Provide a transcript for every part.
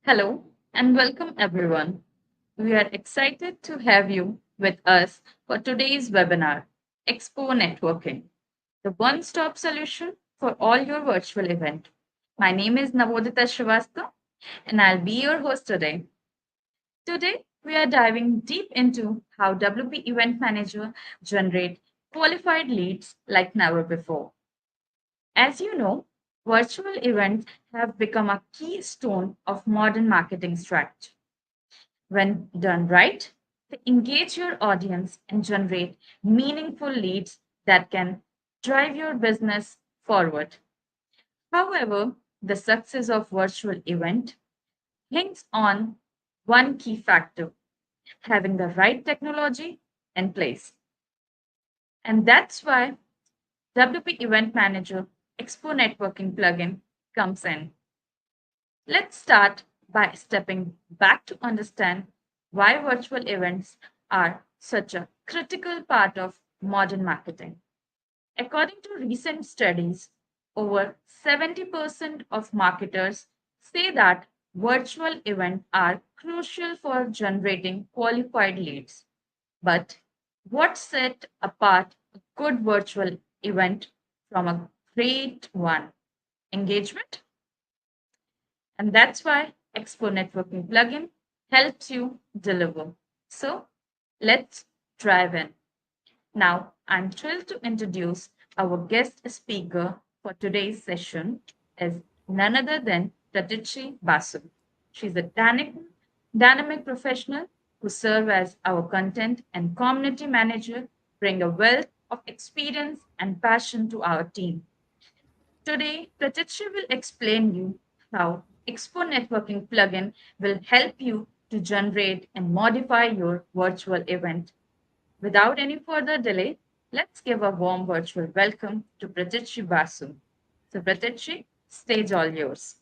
Hello and welcome everyone. We are excited to have you with us for today's webinar, Expo Networking, the one-stop solution for all your virtual event. My name is Navodita Srivastava and I'll be your host today. Today, we are diving deep into how WP Event Manager generate qualified leads like never before. As you know, virtual events have become a keystone of modern marketing strategy. When done right, they engage your audience and generate meaningful leads that can drive your business forward. However, the success of virtual event hinges on one key factor, having the right technology in place. And that's why WP Event Manager Expo Networking plugin comes in. Let's start by stepping back to understand why virtual events are such a critical part of modern marketing. According to recent studies, over 70% of marketers say that virtual events are crucial for generating qualified leads. But what set apart a good virtual event from a great one? Engagement? And that's why Expo Networking plugin helps you deliver. So let's dive in. Now, I'm thrilled to introduce our guest speaker for today's session is none other than Tatichi Basu. She's a dynamic professional who serves as our content and community manager, bring a wealth of experience and passion to our team. Today, Pratitya will explain you how Expo Networking plugin will help you to generate and modify your virtual event. Without any further delay, let's give a warm virtual welcome to Pratitya Basu. So, Pratitya, stage all yours.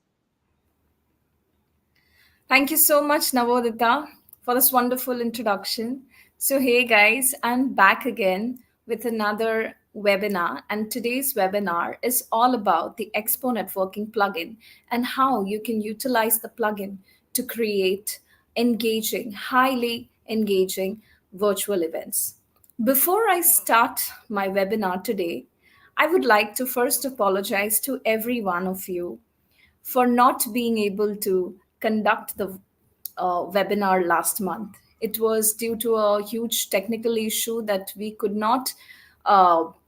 Thank you so much, Navodita, for this wonderful introduction. So, hey guys, I'm back again with another webinar, and today's webinar is all about the Expo Networking plugin and how you can utilize the plugin to create highly engaging virtual events. Before I start my webinar today, I would like to first apologize to every one of you for not being able to conduct the webinar last month. It was due to a huge technical issue that we could not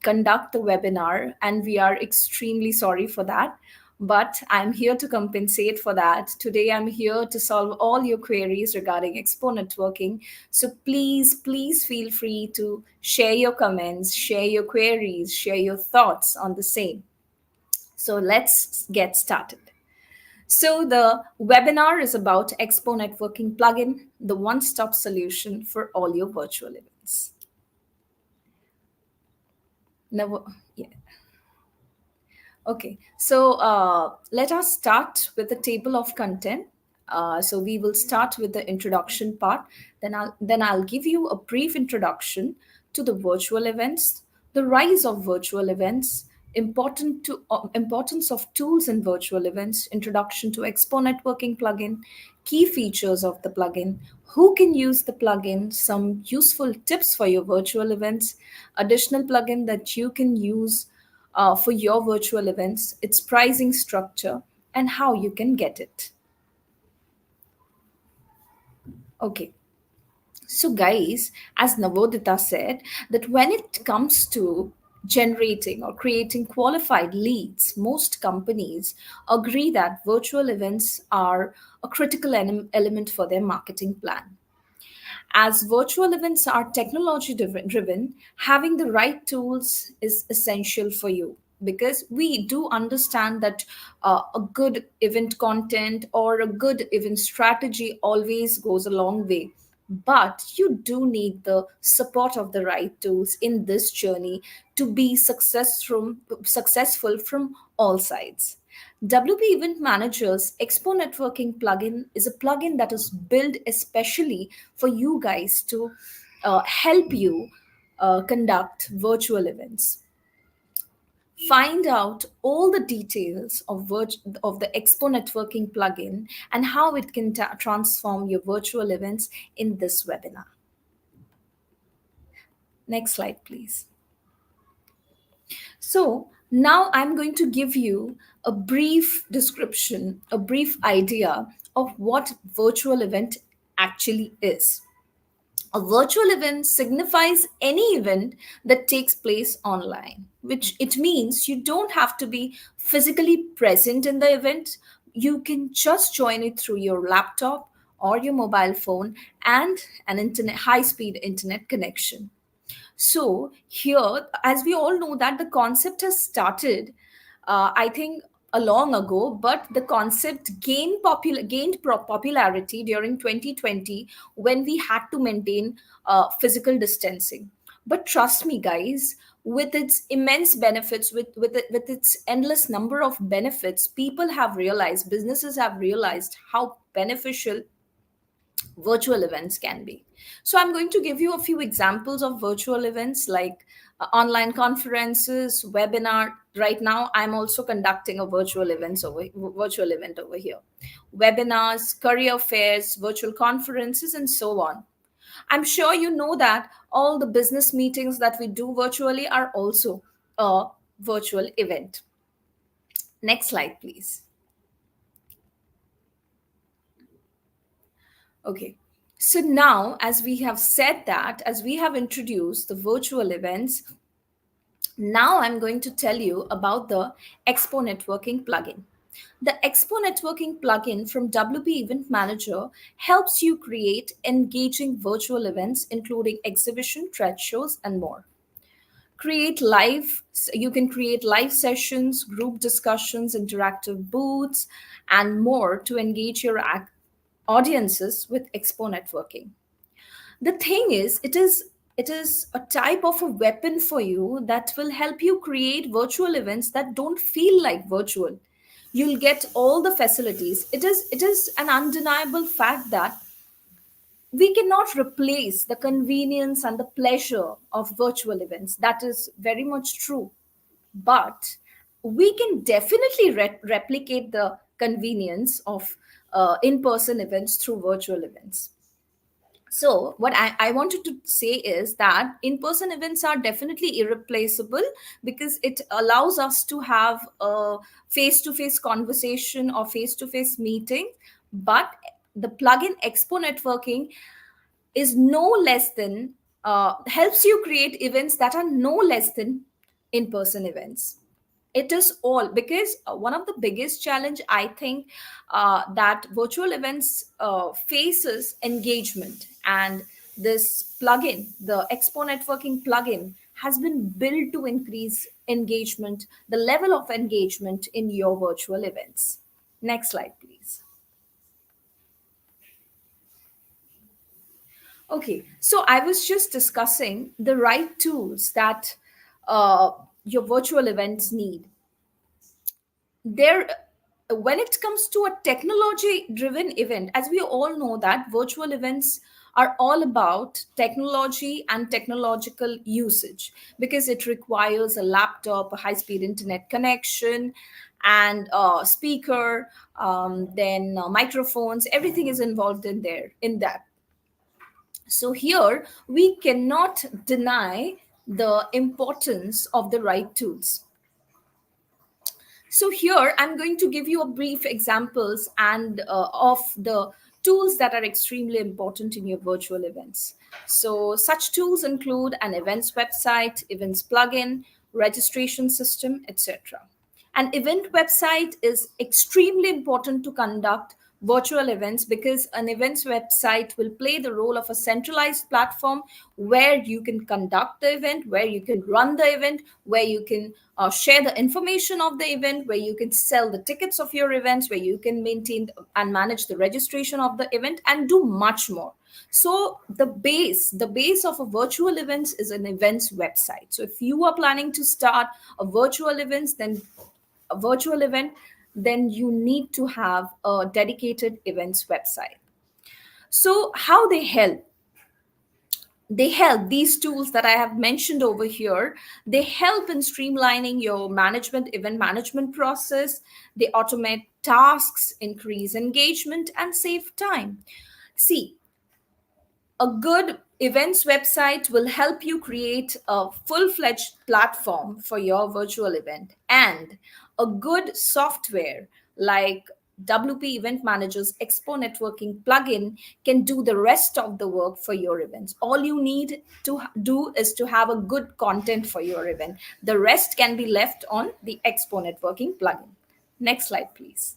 conduct the webinar, and we are extremely sorry for that. But I'm here to compensate for that. Today, I'm here to solve all your queries regarding Expo Networking. So please feel free to share your comments, share your queries, share your thoughts on the same. So let's get started. So, the webinar is about Expo Networking plugin, the one stop solution for all your virtual events. Now, yeah. Okay, so let us start with the table of content. So we will start with the introduction part. Then I'll give you a brief introduction to the virtual events, the rise of virtual events, importance of tools in virtual events, introduction to Expo Networking plugin, key features of the plugin, who can use the plugin, some useful tips for your virtual events, additional plugin that you can use for your virtual events, its pricing structure, and how you can get it. Okay. So, guys, as Navodita said, that when it comes to generating or creating qualified leads, most companies agree that virtual events are a critical element for their marketing plan. As virtual events are technology driven, having the right tools is essential for you because we do understand that a good event content or a good event strategy always goes a long way. But you do need the support of the right tools in this journey to be successful from all sides. WP Event Manager's Expo Networking plugin is a plugin that is built especially for you guys to help you conduct virtual events. find out all the details of the Expo Networking plugin and how it can transform your virtual events in this webinar. Next slide, please. So now I'm going to give you a brief description, a brief idea of what virtual event actually is. A virtual event signifies any event that takes place online, which it means you don't have to be physically present in the event. You can just join it through your laptop or your mobile phone and an internet high speed internet connection. So here, as we all know, that the concept has started, I think, a long ago, but the concept gained popularity during 2020 when we had to maintain physical distancing. But trust me, guys, with its immense benefits, with its endless number of benefits, people have realized, businesses have realized how beneficial virtual events can be. So, I'm going to give you a few examples of virtual events like online conferences, webinar. Right now, I'm also conducting a virtual event over here. Webinars, career fairs, virtual conferences, and so on. I'm sure you know that all the business meetings that we do virtually are also a virtual event. Next slide, please. Okay. So now, as we have said that, as we have introduced the virtual events, now I'm going to tell you about the Expo Networking plugin. The Expo Networking plugin from WP Event Manager helps you create engaging virtual events, including exhibition, trade shows, and more. Create live, you can create live sessions, group discussions, interactive booths, and more to engage your audiences with Expo Networking. The thing is, it is a type of a weapon for you that will help you create virtual events that don't feel like virtual. You'll get all the facilities. It is an undeniable fact that we cannot replace the convenience and the pleasure of virtual events. That is very much true. But we can definitely replicate the convenience of in-person events through virtual events. So what I wanted to say is that in-person events are definitely irreplaceable because it allows us to have a face-to-face conversation or face-to-face meeting. But the plugin Expo Networking is no less than helps you create events that are no less than in-person events. It is all because one of the biggest challenge I think that virtual events faces engagement, and this plugin, the Expo Networking plugin, has been built to increase engagement, the level of engagement in your virtual events. Next slide, please. Okay, so I was just discussing the right tools that uh, your virtual events need. There, when it comes to a technology driven event, as we all know that virtual events are all about technology and technological usage because it requires a laptop, a high speed internet connection, and a speaker, then microphones. Everything is involved in there in that. So here we cannot deny the importance of the right tools. So here I'm going to give you a brief examples and of the tools that are extremely important in your virtual events. So such tools include an events website, events plugin, registration system, etc. An event website is extremely important to conduct virtual events because an events website will play the role of a centralized platform where you can conduct the event, where you can run the event, where you can share the information of the event, where you can sell the tickets of your events, where you can maintain and manage the registration of the event, and do much more. So the base of a virtual events is an events website. So if you are planning to start a virtual event, then you need to have a dedicated events website. So how they help? They help, these tools that I have mentioned over here, they help in streamlining your event management process. They automate tasks, increase engagement, and save time. See, a good events website will help you create a full-fledged platform for your virtual event, and a good software like WP Event Manager's Expo Networking plugin can do the rest of the work for your events. All you need to do is to have a good content for your event. The rest can be left on the Expo Networking plugin. Next slide, please.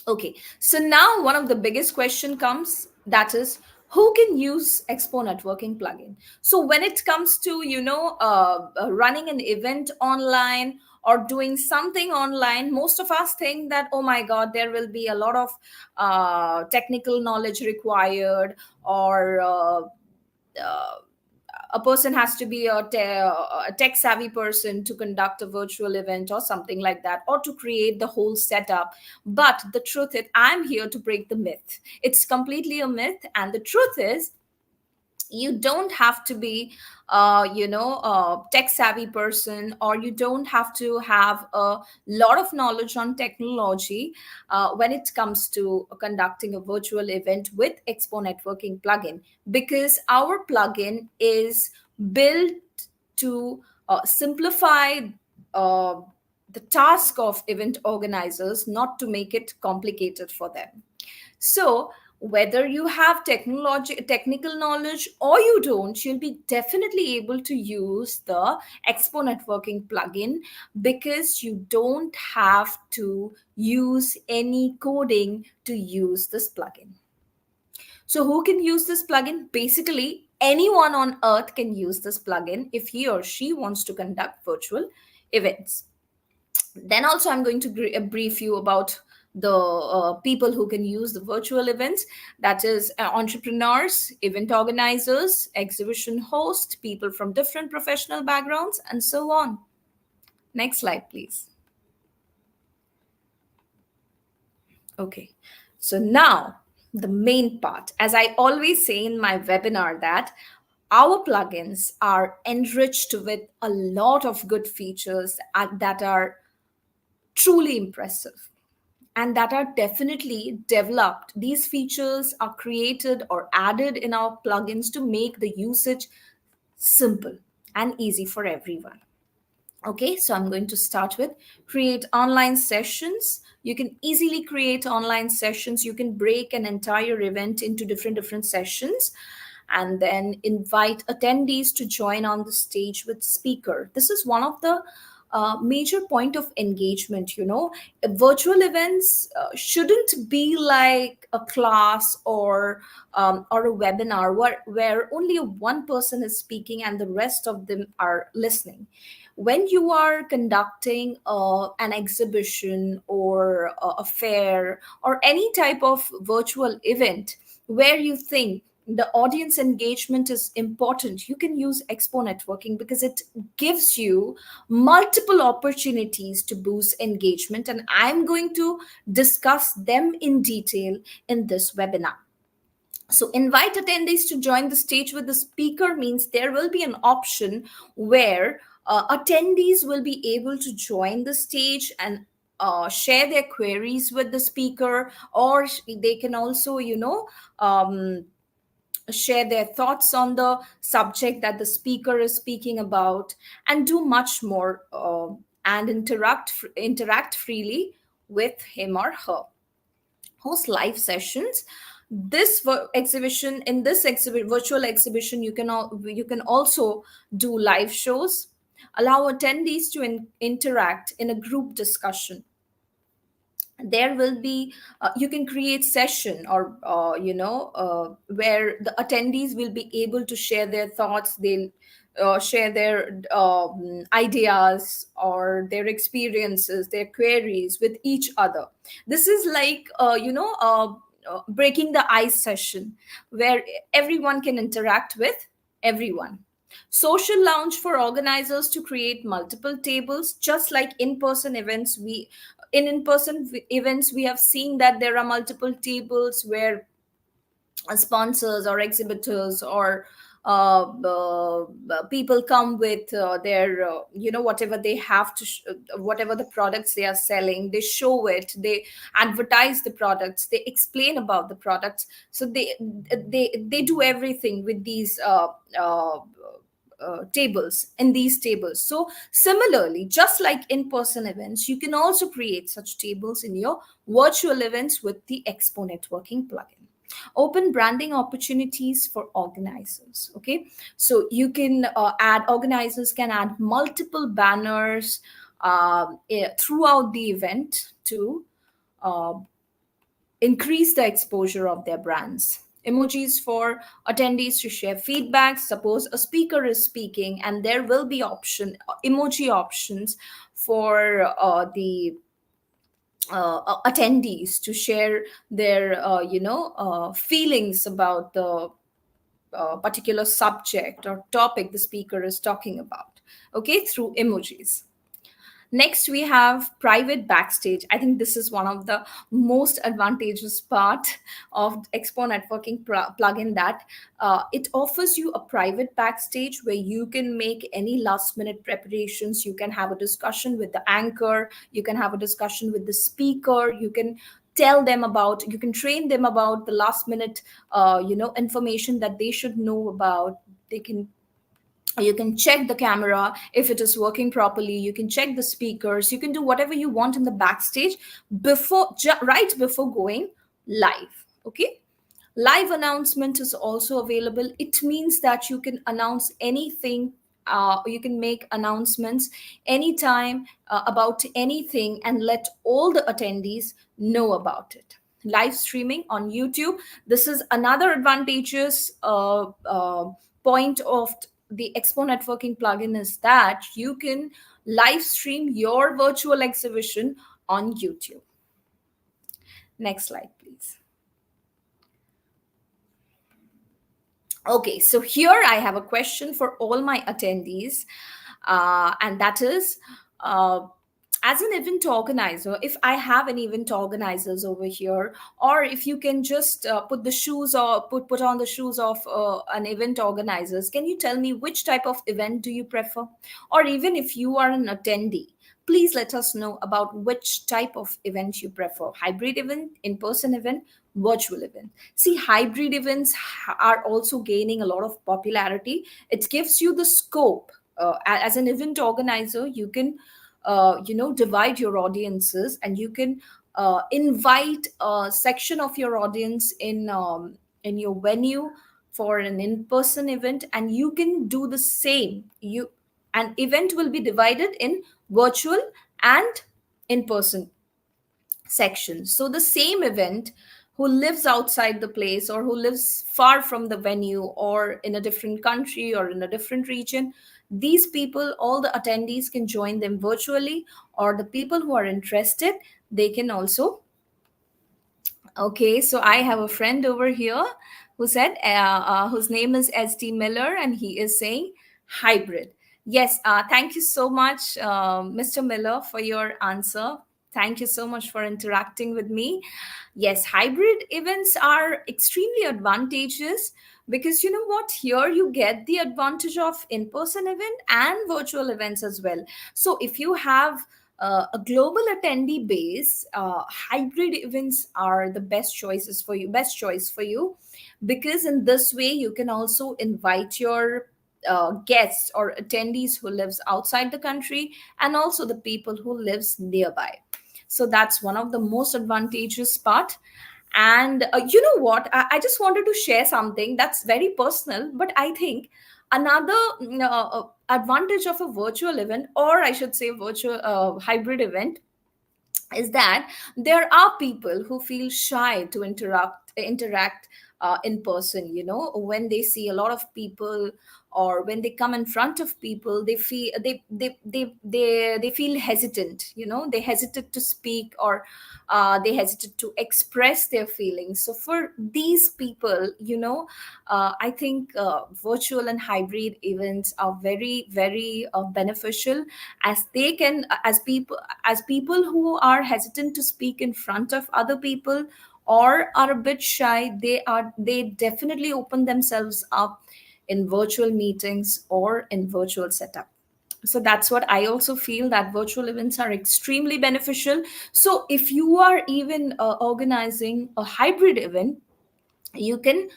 Okay, so now one of the biggest question comes, that is, who can use Expo Networking plugin? So when it comes to running an event online or doing something online, most of us think that, oh my God, there will be a lot of technical knowledge required, or uh, a person has to be a tech savvy person to conduct a virtual event or something like that, or to create the whole setup. But the truth is, I'm here to break the myth. It's completely a myth, and the truth is, you don't have to be a tech savvy person, or you don't have to have a lot of knowledge on technology when it comes to conducting a virtual event with Expo Networking plugin, because our plugin is built to simplify uh, the task of event organizers, not to make it complicated for them. So whether you have technical knowledge or you don't, you'll be definitely able to use the Expo Networking plugin, because you don't have to use any coding to use this plugin. So who can use this plugin? Basically, anyone on earth can use this plugin if he or she wants to conduct virtual events. Then also, I'm going to brief you about the people who can use the virtual events. That is, entrepreneurs, event organizers, exhibition hosts, people from different professional backgrounds, and so on. Next slide, please. Okay, so now the main part. As I always say in my webinar, that our plugins are enriched with a lot of good features that are truly impressive, and that are definitely developed. These features are created or added in our plugins to make the usage simple and easy for everyone. Okay, so I'm going to start with create online sessions. You can easily create online sessions. You can break an entire event into different sessions, and then invite attendees to join on the stage with speaker. This is one of the major point of engagement. Virtual events shouldn't be like a class or a webinar where only one person is speaking and the rest of them are listening. When you are conducting an exhibition or a fair or any type of virtual event where you think the audience engagement is important, you can use Expo Networking, because it gives you multiple opportunities to boost engagement, and I'm going to discuss them in detail in this webinar. So invite attendees to join the stage with the speaker means there will be an option where attendees will be able to join the stage and share their queries with the speaker, or they can also share their thoughts on the subject that the speaker is speaking about, and do much more, and interact freely with him or her. Host live sessions. This exhibition in this virtual exhibition, you can also do live shows. Allow attendees to interact in a group discussion. There will be you can create session, or where the attendees will be able to share their thoughts. They'll share their ideas or their experiences, their queries with each other. This is like breaking the ice session, where everyone can interact with everyone. Social lounge for organizers to create multiple tables, just like in-person events. In-person events, we have seen that there are multiple tables where sponsors or exhibitors, or people come with their whatever they have to whatever the products they are selling, they show it, they advertise the products, they explain about the products. So they do everything with these uh, tables, in these tables. So similarly, just like in-person events, you can also create such tables in your virtual events with the Expo Networking plugin. Open branding opportunities for organizers. Okay, so you can add organizers can add multiple banners throughout the event to uh, increase the exposure of their brands. Emojis for attendees to share feedback. Suppose a speaker is speaking, and there will be emoji options for the attendees to share their feelings about the particular subject or topic the speaker is talking about, okay, through emojis. Next, we have private backstage. I think this is one of the most advantageous part of Expo Networking plugin, that it offers you a private backstage where you can make any last minute preparations. You can have a discussion with the anchor. You can have a discussion with the speaker. You can train them about the last minute, information that they should know about. They can You can check the camera if it is working properly, you can check the speakers, you can do whatever you want in the backstage right before going live. Okay, live announcement is also available. It means that you can announce anything, you can make announcements anytime about anything and let all the attendees know about it. Live streaming on YouTube, this is another advantageous point of the Expo Networking plugin, is that you can live stream your virtual exhibition on YouTube. Next slide, please. Okay, so here I have a question for all my attendees, and that is, uh, as an event organizer, if I have any event organizers over here, or if you can just put the shoes or put on the shoes of an event organizers, can you tell me which type of event do you prefer? Or even if you are an attendee, please let us know about which type of event you prefer: hybrid event, in-person event, virtual event. See, hybrid events are also gaining a lot of popularity. It gives you the scope. As an event organizer, you can divide your audiences, and you can invite a section of your audience in your venue for an in-person event, and you can do the same. An event will be divided in virtual and in-person sections. So the same event, who lives outside the place or who lives far from the venue or in a different country or in a different region, these people, all the attendees can join them virtually, or the people who are interested, they can also. Okay, so I have a friend over here who said, whose name is SD Miller, and he is saying hybrid. Yes, thank you so much, Mr. Miller, for your answer. Thank you so much for interacting with me. Yes, hybrid events are extremely advantageous, because you know what? Here you get the advantage of in person event and virtual events as well. So if you have a global attendee base, hybrid events are the best choice for you, because in this way you can also invite your guests or attendees who lives outside the country, and also the people who lives nearby. So that's one of the most advantageous part. And you know what, I just wanted to share something that's very personal, but I think another advantage of a virtual event, or I should say virtual hybrid event, is that there are people who feel shy to interact in person. When they see a lot of people, or when they come in front of people, they feel hesitant. They hesitate to speak, or they hesitate to express their feelings. So for these people, I think virtual and hybrid events are very, very beneficial, as they can, as people who are hesitant to speak in front of other people, or are a bit shy, they definitely open themselves up in virtual meetings or in virtual setup. So that's what I also feel, that virtual events are extremely beneficial. So if you are even organizing a hybrid event, you can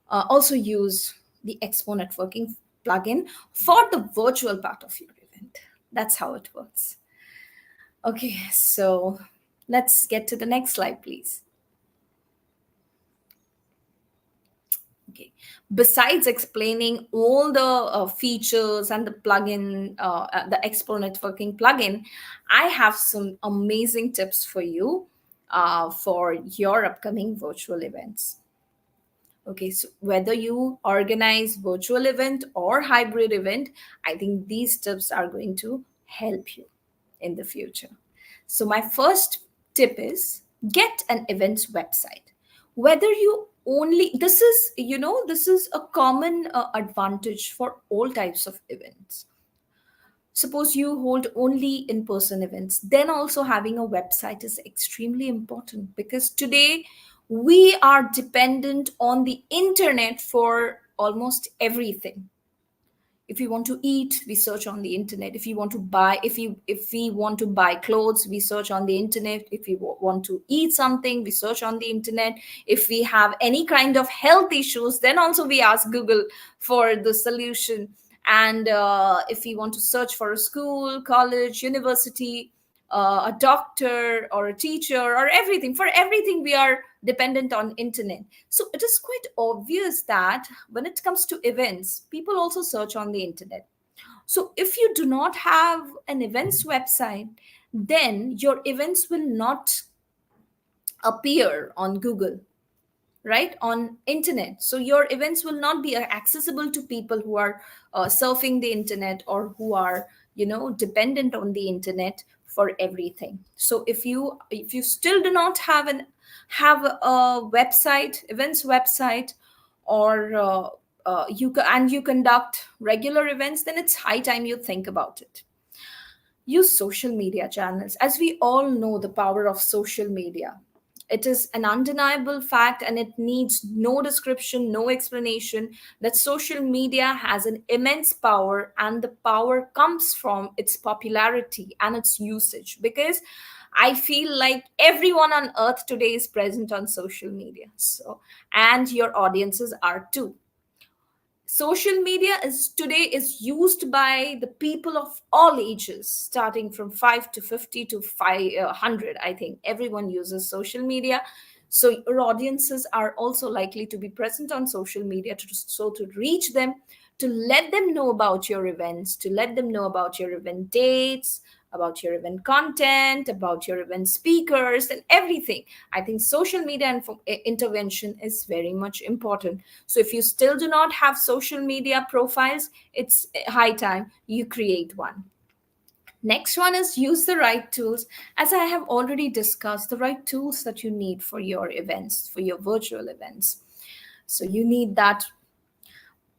also use the Expo Networking plugin for the virtual part of your event. That's how it works. Okay, so let's get to the next slide, please. Okay. Besides explaining all the features and the plugin, the Expo Networking plugin, I have some amazing tips for you for your upcoming virtual events. Okay, so whether you organize virtual event or hybrid event, I think these tips are going to help you in the future. So my first tip is get an events website. Whether you only, this is, this is a common advantage for all types of events. Suppose you hold only in person events, then also having a website is extremely important, because today we are dependent on the internet for almost everything. If we want to eat, we search on the internet. If you want to buy, if we want to buy clothes, we search on the internet. If we want to eat something, we search on the internet. If we have any kind of health issues, then also we ask Google for the solution. And if we want to search for a school, college, university, a doctor or a teacher or everything, for everything we are dependent on internet. So it is quite obvious that when it comes to events, people also search on the internet. So if you do not have an events website, then your events will not appear on Google, right, on internet. So your events will not be accessible to people who are surfing the internet, or who are, dependent on the internet for everything. So if you still do not have a website, events website, or and you conduct regular events, then it's high time you think about it. Use social media channels. As we all know, the power of social media, it is an undeniable fact, and it needs no description, no explanation, that social media has an immense power, and the power comes from its popularity and its usage. Because I feel like everyone on earth today is present on social media. So, and your audiences are too. Social media is today is used by the people of all ages, starting from 5 to 50 to 500. I think everyone uses social media. So your audiences are also likely to be present on social media, to reach them, to let them know about your events, to let them know about your event dates, about your event content, about your event speakers, and everything. I think social media intervention is very much important. So if you still do not have social media profiles, it's high time you create one. Next one is use the right tools. As I have already discussed, the right tools that you need for your events, for your virtual events. So you need that.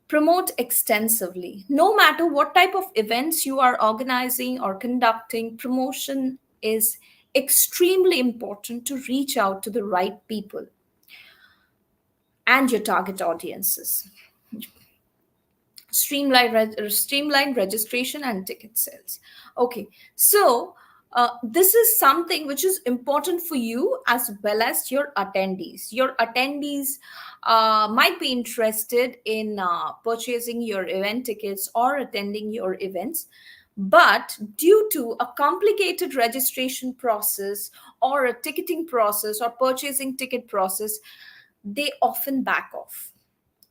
Promote extensively. No matter what type of events you are organizing or conducting, promotion is extremely important to reach out to the right people and your target audiences. Streamline registration and ticket sales. Okay, so this is something which is important for you as well as your attendees. Your attendees might be interested in purchasing your event tickets or attending your events, but due to a complicated registration process or a ticketing process or purchasing ticket process, they often back off.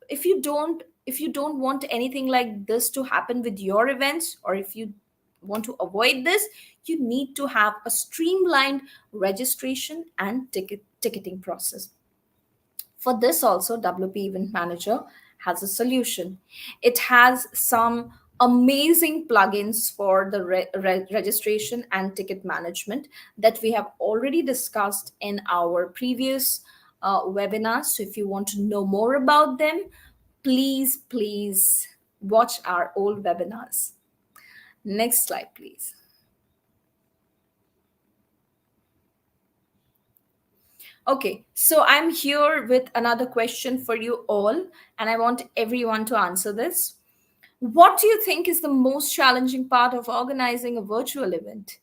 If you don't want anything like this to happen with your events, or if you want to avoid this, you need to have a streamlined registration and ticketing process. For this also, WP Event Manager has a solution. It has some amazing plugins for the registration and ticket management that we have already discussed in our previous webinars. So if you want to know more about them, please watch our old webinars. Next slide, please. Okay, so I'm here with another question for you all, and I want everyone to answer this. What do you think is the most challenging part of organizing a virtual event?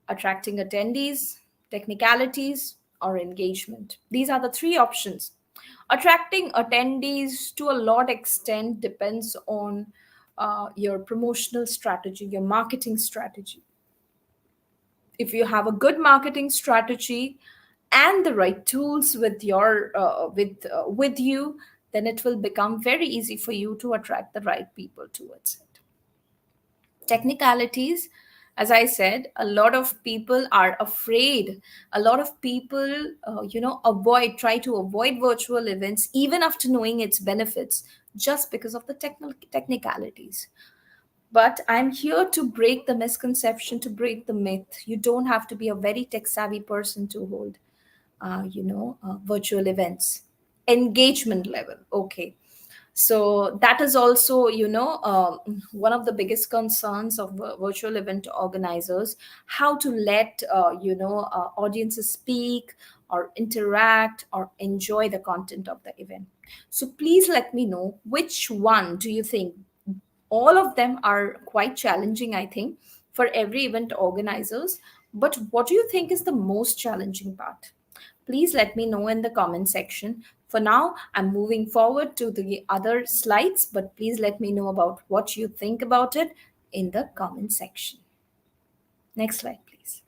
Attracting attendees, technicalities, or engagement? These are the three options. Attracting attendees to a lot extent depends on your promotional strategy, your marketing strategy. If you have a good marketing strategy and the right tools with you, then it will become very easy for you to attract the right people towards it. Technicalities, as I said, a lot of people are afraid. A lot of people avoid try to avoid virtual events even after knowing its benefits, just because of the technicalities. But I'm here to break the misconception, to break the myth. You don't have to be a very tech savvy person to hold virtual events. Engagement level, okay. So that is also, one of the biggest concerns of virtual event organizers: how to let audiences speak or interact or enjoy the content of the event. So please let me know, which one do you think? All of them are quite challenging, I think, for every event organizers. But what do you think is the most challenging part? Please let me know in the comment section. For now, I'm moving forward to the other slides, but please let me know about what you think about it in the comment section. Next slide, please.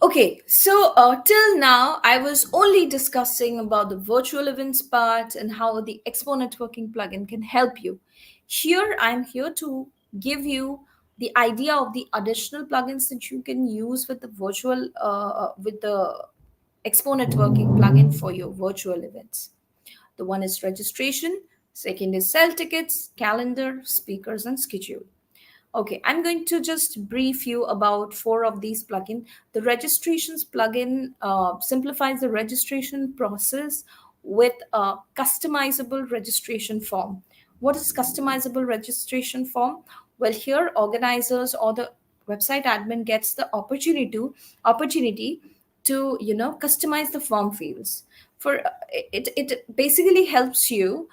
Okay, so till now, I was only discussing about the virtual events part and how the Expo Networking plugin can help you. Here, I'm here to give you the idea of the additional plugins that you can use with the with the Expo Networking plugin for your virtual events. The one is registration, second is sell tickets, calendar, speakers, and schedule. Okay, I'm going to just brief you about four of these plugin. The registrations plugin simplifies the registration process with a customizable registration form. What is customizable registration form? Well, here organizers or the website admin gets the opportunity to customize the form fields. For it basically helps you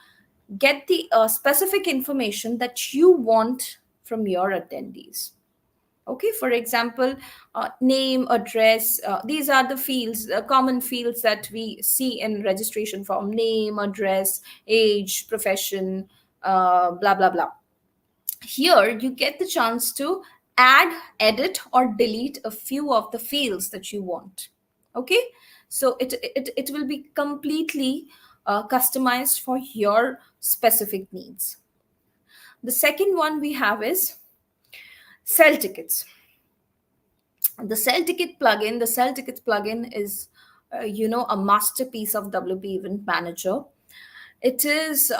get the specific information that you want from your attendees. Okay, for example, name, address, these are the fields, common fields that we see in registration form: name, address, age, profession, blah blah blah. Here you get the chance to add, edit, or delete a few of the fields that you want. Okay, so it will be completely customized for your specific needs. The second one we have is sell tickets. The sell tickets plugin is a masterpiece of WP Event Manager. It is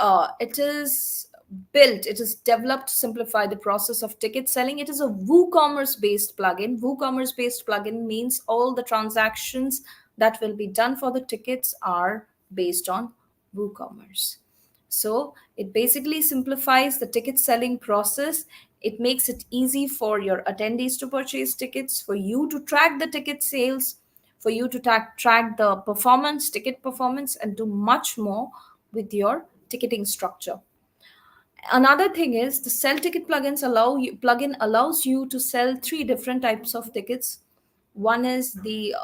developed to simplify the process of ticket selling. It is a WooCommerce based plugin. WooCommerce based plugin means all the transactions that will be done for the tickets are based on WooCommerce. So it basically simplifies the ticket selling process. It makes it easy for your attendees to purchase tickets, for you to track the ticket sales, for you to track the ticket performance, and do much more with your ticketing structure. Another thing is the sell ticket plugin allows you to sell three different types of tickets. One is the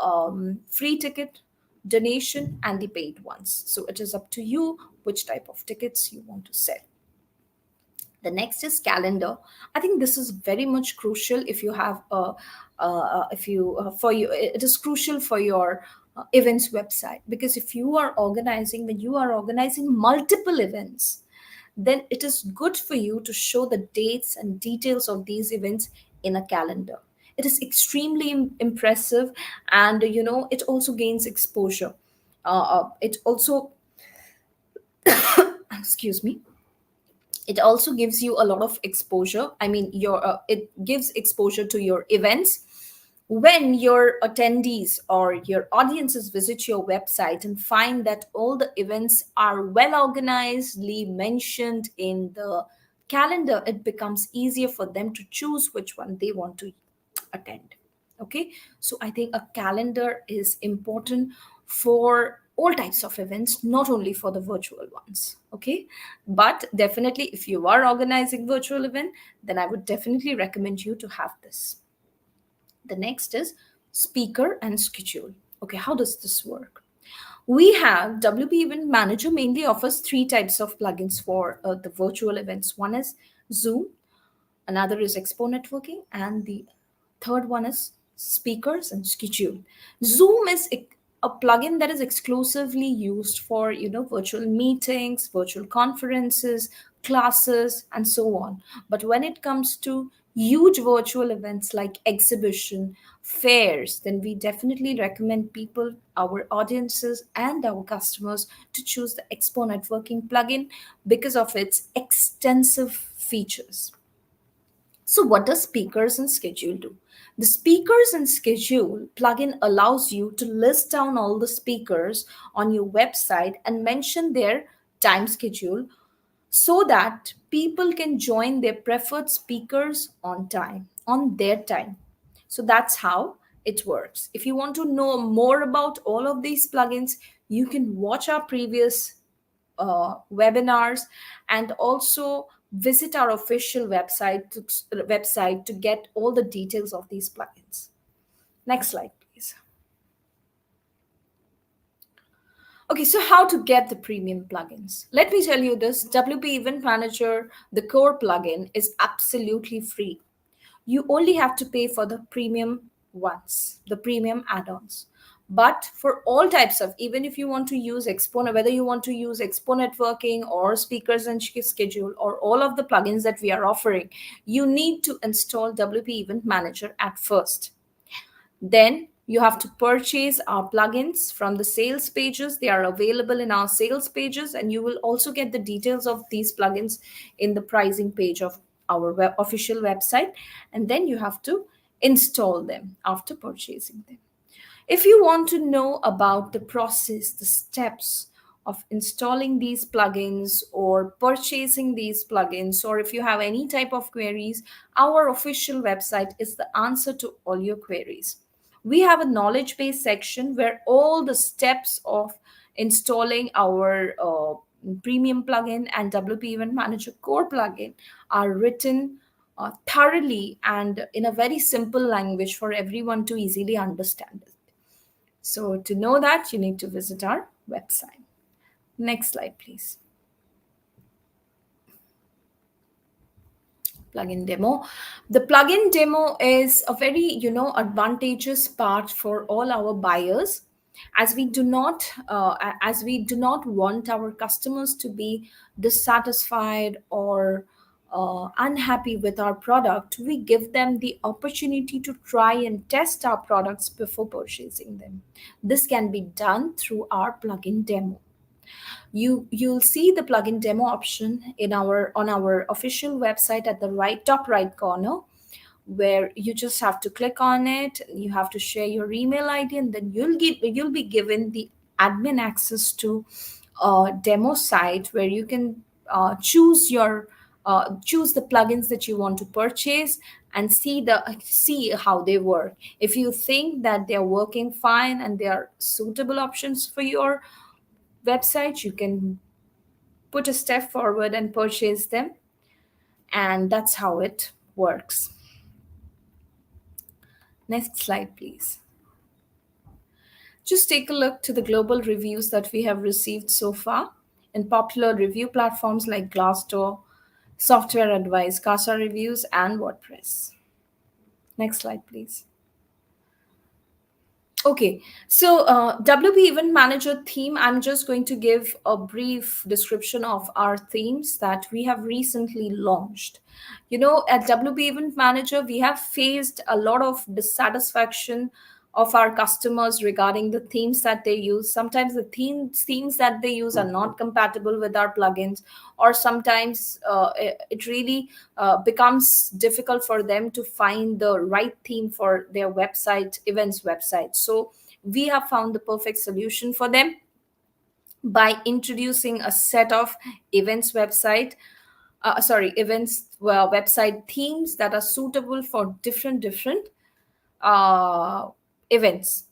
free ticket, donation, and the paid ones. So it is up to you which type of tickets you want to sell. The next is calendar. I think this is very much crucial if you have if you for you it is crucial for your events website, because if you are organizing when you are organizing multiple events, then it is good for you to show the dates and details of these events in a calendar. It is extremely impressive, and it also gains exposure. It also excuse me, it also gives you a lot of exposure. I mean, your it gives exposure to your events. When your attendees or your audiences visit your website and find that all the events are well organizedly mentioned in the calendar, it becomes easier for them to choose which one they want to attend. Okay, so I think a calendar is important for all types of events, not only for the virtual ones. Okay, but definitely if you are organizing virtual event, then I would definitely recommend you to have this. The next is speaker and schedule. Okay, how does this work? We have WP Event Manager mainly offers three types of plugins for the virtual events. One is Zoom, another is Expo Networking, and the third one is speakers and schedule. Zoom is a plugin that is exclusively used for virtual meetings, virtual conferences, classes, and so on. But when it comes to huge virtual events like exhibition, fairs, then we definitely recommend people, our audiences, and our customers to choose the Expo Networking plugin because of its extensive features. So, what does speakers and schedule do? The speakers and schedule plugin allows you to list down all the speakers on your website and mention their time schedule so that people can join their preferred speakers on time, on their time. So that's how it works. If you want to know more about all of these plugins, you can watch our previous webinars and also visit our official website to get all the details of these plugins. Next slide, please. Okay, so how to get the premium plugins? Let me tell you this: WP Event Manager, the core plugin, is absolutely free. You only have to pay for the premium ones, the premium add-ons. But for all types of, even if you want to use Expo, whether you want to use Expo Networking or Speakers and Schedule or all of the plugins that we are offering, you need to install WP Event Manager at first. Then you have to purchase our plugins from the sales pages. They are available in our sales pages, and you will also get the details of these plugins in the pricing page of our official website. And then you have to install them after purchasing them. If you want to know about the process, the steps of installing these plugins or purchasing these plugins, or if you have any type of queries, our official website is the answer to all your queries. We have a knowledge base section where all the steps of installing our premium plugin and WP Event Manager core plugin are written thoroughly and in a very simple language for everyone to easily understand it. So, to know that, you need to visit our website. Next slide, please. Plugin demo. The plugin demo is a very advantageous part for all our buyers, as we do not want our customers to be dissatisfied or unhappy with our product. We give them the opportunity to try and test our products before purchasing them. This can be done through our plugin demo. You'll see the plugin demo option in our on our official website at the top right corner, where you just have to click on it. You have to share your email ID, and then you'll be given the admin access to a demo site where you can choose the plugins that you want to purchase and see how they work. If you think that they're working fine and they are suitable options for your website, you can put a step forward and purchase them. And that's how it works. Next slide, please. Just take a look to the global reviews that we have received so far in popular review platforms like Glassdoor, Software Advice, Casa Reviews, and WordPress. Next slide, please. Okay, so WP Event Manager theme, I'm just going to give a brief description of our themes that we have recently launched. At WP Event Manager, we have faced a lot of dissatisfaction of our customers regarding the themes that they use. Sometimes the themes that they use are not compatible with our plugins, or sometimes it really becomes difficult for them to find the right theme for their website, events website. So we have found the perfect solution for them by introducing a set of events website themes that are suitable for different uh, events.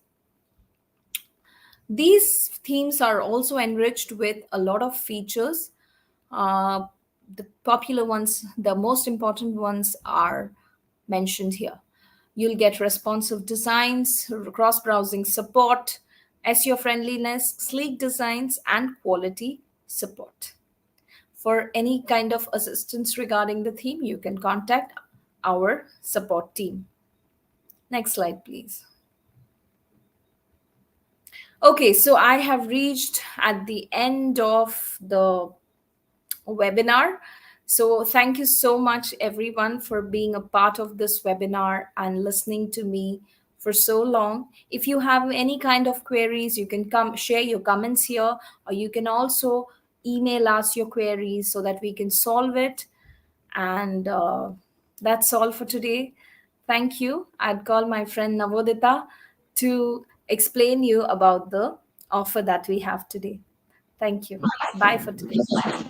These themes are also enriched with a lot of features. Uh, the popular ones, the most important ones, are mentioned here. You'll get responsive designs, cross browsing support, SEO friendliness, sleek designs, and quality support. For any kind of assistance regarding the theme, you can contact our support team. Next slide, please. Okay, so I have reached at the end of the webinar. So thank you so much, everyone, for being a part of this webinar and listening to me for so long. If you have any kind of queries, you can come share your comments here, or you can also email us your queries so that we can solve it. And that's all for today. Thank you. I'd call my friend Navodita to explain you about the offer that we have today. Thank you. Bye for today.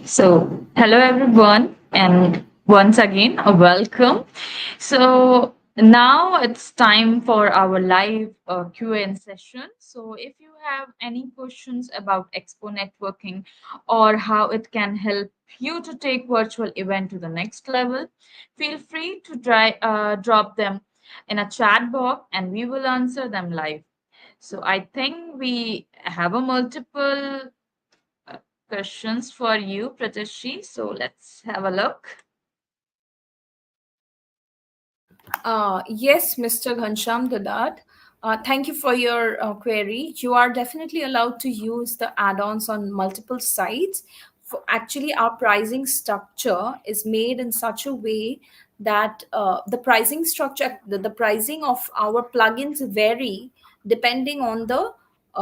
So, hello everyone, and once again, a welcome. So, now it's time for our live Q&A session. So, if you have any questions about Expo Networking or how it can help you to take virtual event to the next level, feel free to drop them in a chat box and we will answer them live. So, I think we have a multiple uh, questions for you, Pratishi. So let's have a look. Yes, Mr. Ghansham Dadat. Thank you for your query. You are definitely allowed to use the add-ons on multiple sites. Actually, our pricing structure is made in such a way that the pricing of our plugins vary depending on the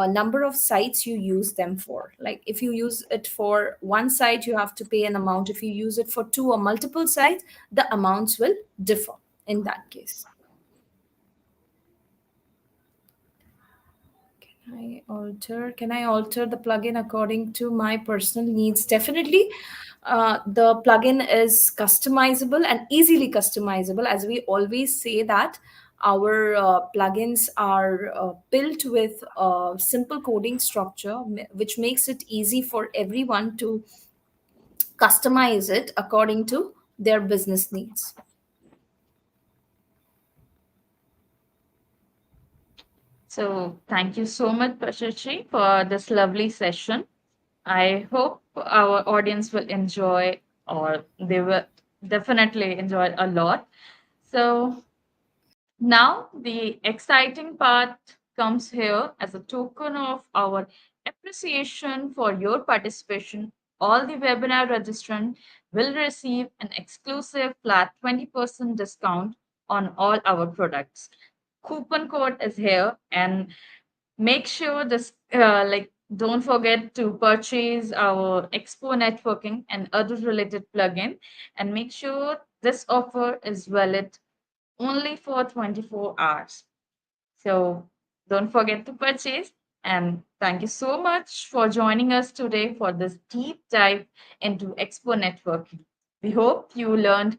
number of sites you use them for. Like if you use it for one site, you have to pay an amount. If you use it for two or multiple sites, the amounts will differ in that case. Can I alter the plugin according to my personal needs? Definitely. The plugin is customizable and easily customizable. As we always say that our plugins are built with a simple coding structure, which makes it easy for everyone to customize it according to their business needs. So thank you so much, Pratishi, for this lovely session. I hope our audience will enjoy, or they will definitely enjoy a lot. So now, the exciting part comes here as a token of our appreciation for your participation. All the webinar registrants will receive an exclusive flat 20% discount on all our products. Coupon code is here, and make sure this don't forget to purchase our Expo Networking and other related plugin, and make sure this offer is valid only for 24 hours. So don't forget to purchase. And thank you so much for joining us today for this deep dive into Expo Networking. We hope you learned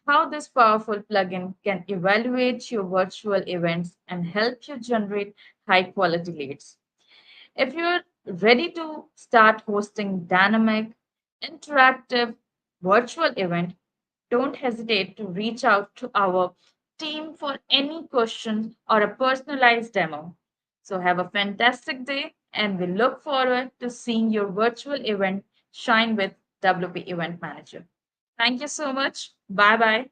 how this powerful plugin can evaluate your virtual events and help you generate high quality leads. If you're ready to start hosting dynamic, interactive virtual event, don't hesitate to reach out to our team for any questions or a personalized demo. So have a fantastic day and we look forward to seeing your virtual event shine with WP Event Manager. Thank you so much. Bye bye.